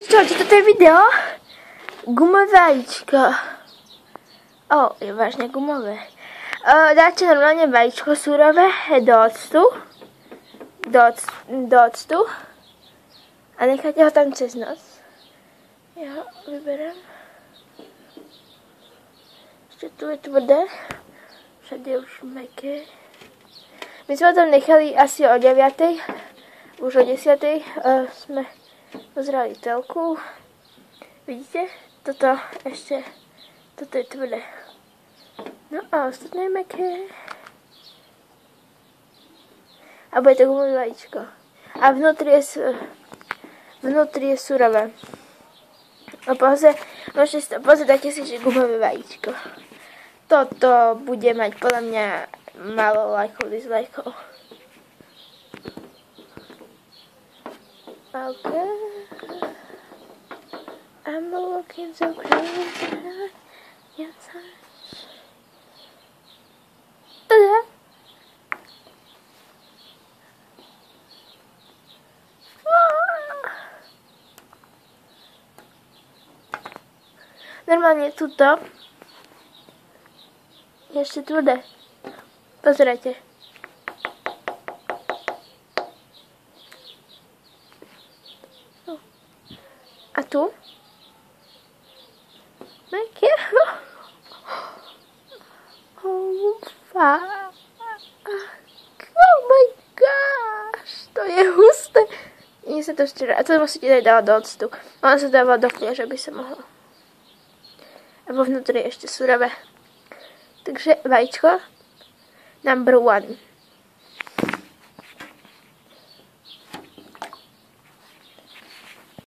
Čaute, toto je video. Gumové vajíčko. Je vážne gumové. Dáte normálne vajíčko surové do octu. A necháte ho tam cez noc. Ja ho vyberám. Ešte tu je tvrdé. Všade je už mäkké. My sme ho tam nechali asi o 9. Už o 10. Sme pozerali telku. Vidíte? Toto je tvrdé. No a ostatné je mäkké. A bude to gumové vajíčko. A vnútri je surové. Môžete si to pozrieť, dáte si, že gumové vajíčko. Toto bude mať podľa mňa málo lajkov, dislajkov. Okay. I'm looking so crazy. Yes, normálne tuto je ešte tvrdé. Pozerajte. A tu? Mäkké. Oh my gosh. To je husté. Mne sa to ešte... A to musíte dať dávať do octu. Ono sa dáva do fliaže, aby sa mohlo. A vo vnútri je ešte surové. Takže vajíčko number 1.